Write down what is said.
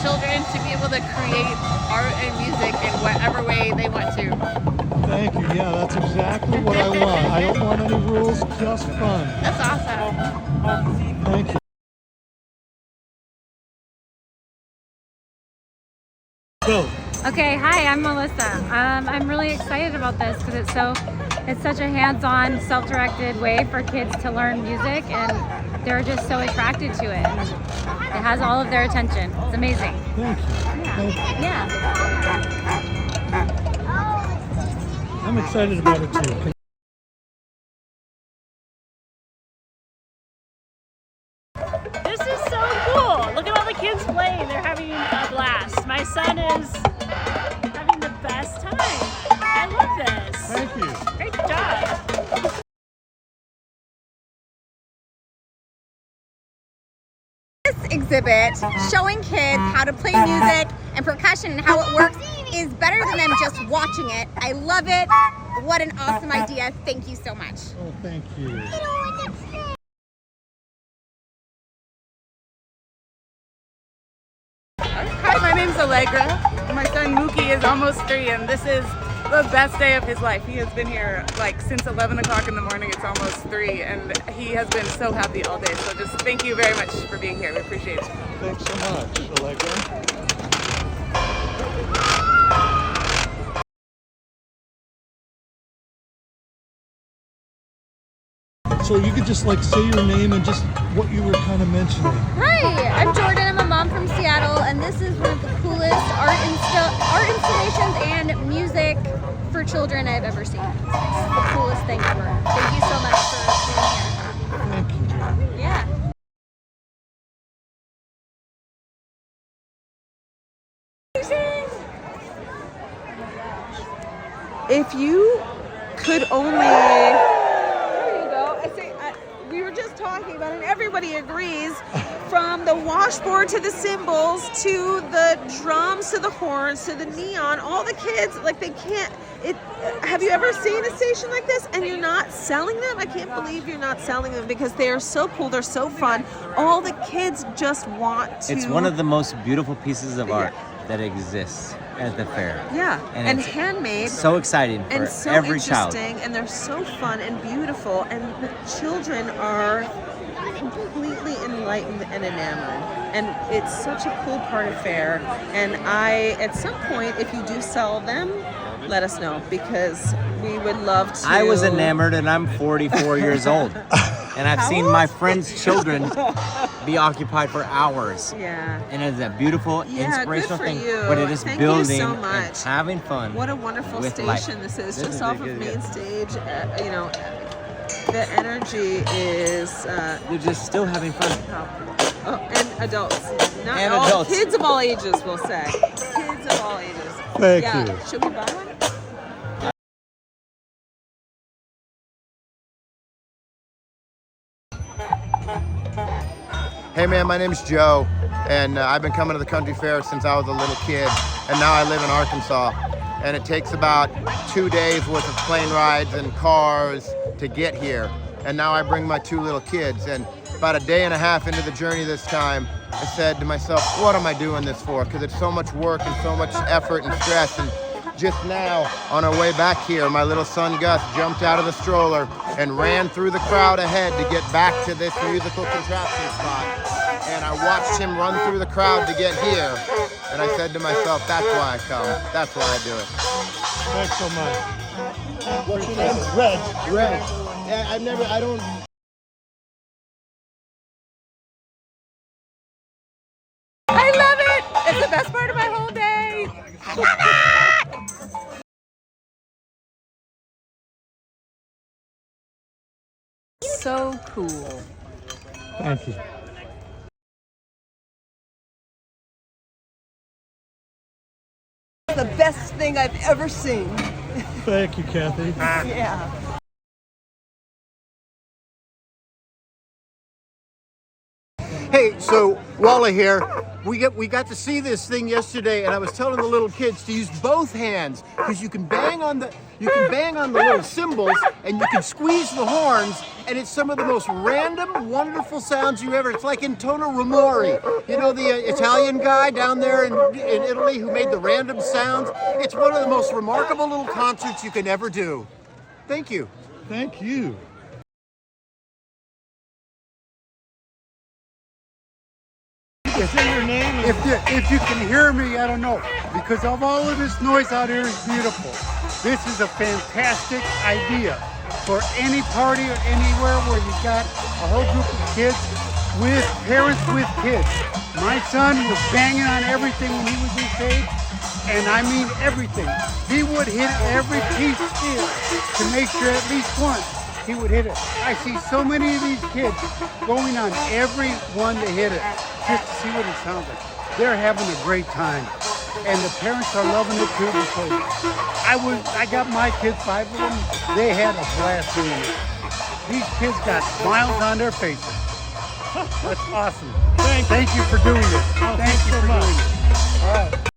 children to be able to create art and music in whatever way they want to. Thank you. Yeah, that's exactly what I want. I don't want any rules, just fun. That's awesome. Thank you. Go. Okay, hi, I'm Melissa. I'm really excited about this because it's such a hands-on, self-directed way for kids to learn music, and they're just so attracted to it. And it has all of their attention. It's amazing. Thank you. Thank you. Yeah. I'm excited about it too. This is so cool. Look at all the kids playing. They're having a blast. My son is having the best time. I love this. Thank you. Great job. This exhibit showing kids how to play music and percussion and how it works is better than them just watching it. I love it. What an awesome idea. Thank you so much. Oh, thank you. Hi, my name's Allegra. My son Mookie is almost 3, and this is the best day of his life. He has been here like since 11 o'clock in the morning. It's almost 3, and he has been so happy all day. So just thank you very much for being here. We appreciate it. Thanks so much, Allegra. So you could just like say your name and just what you were kind of mentioning. Hi, I'm Jordan. I'm a mom from Seattle, and this is one of the coolest art installations and music for children I've ever seen. It's the coolest thing ever. Thank you so much for being here. Thank you. Yeah. If you could only, there you go. We were just talking about it, and everybody agrees, from the washboard to the cymbals to the drums to the horns to the neon, all the kids, like they can't, have you ever seen a station like this and you're not selling them? I can't believe you're not selling them because they are so cool, they're so fun. All the kids just want to. It's one of the most beautiful pieces of art that exists at the fair. Yeah, and it's handmade. So exciting for and so every child. And they're so fun and beautiful, and the children are completely enlightened and enamored. And it's such a cool part of fair. And at some point, if you do sell them, let us know, because we would love to. I was enamored, and I'm 44 years old. And I've seen my friends' children be occupied for hours. Yeah. And it's a beautiful, inspirational good for thing. you. But it is Thank building you so and much. having fun. What a wonderful with station life. this is, This just is off good, of yeah. Main Stage. The energy is. You're just still having fun. And adults. Not And all, adults. Kids of all ages, we'll say. Kids of all ages. Thank yeah. you. Should we buy one? Hey man, my name's Joe, and I've been coming to the country fair since I was a little kid, and now I live in Arkansas. And it takes about 2 days worth of plane rides and cars to get here. And now I bring my 2 little kids, and about a day and a half into the journey this time, I said to myself, what am I doing this for? Because it's so much work and so much effort and stress. And just now, on our way back here, my little son Gus jumped out of the stroller and ran through the crowd ahead to get back to this musical contraption spot. And I watched him run through the crowd to get here. And I said to myself, that's why I come. That's why I do it. Thanks so much. What's your name? Reg. I don't... I love it. It's the best part of my whole day. So cool. Thank you. The best thing I've ever seen. Thank you, Kathy. Yeah. Hey, so Walla here. We got to see this thing yesterday, and I was telling the little kids to use both hands because you can bang on the You can bang on the little cymbals and you can squeeze the horns, and it's some of the most random, wonderful sounds you ever. It's like Antonio Romori, you know, the Italian guy down there in Italy who made the random sounds. It's one of the most remarkable little concerts you can ever do. Thank you. Thank you. Is that your name? If you can hear me, I don't know. Because of all of this noise out here is beautiful. This is a fantastic idea for any party or anywhere where you got a whole group of kids with parents with kids. My son was banging on everything when he was this age, and I mean everything. He would hit every piece to make sure at least once he would hit it. I see so many of these kids going on every one to hit it, just to see what it sounds like. They're having a great time. And the parents are loving it too, because I got my kids, 5 of them, they had a blast doing it. These kids got smiles on their faces. That's awesome. Thank you for doing this.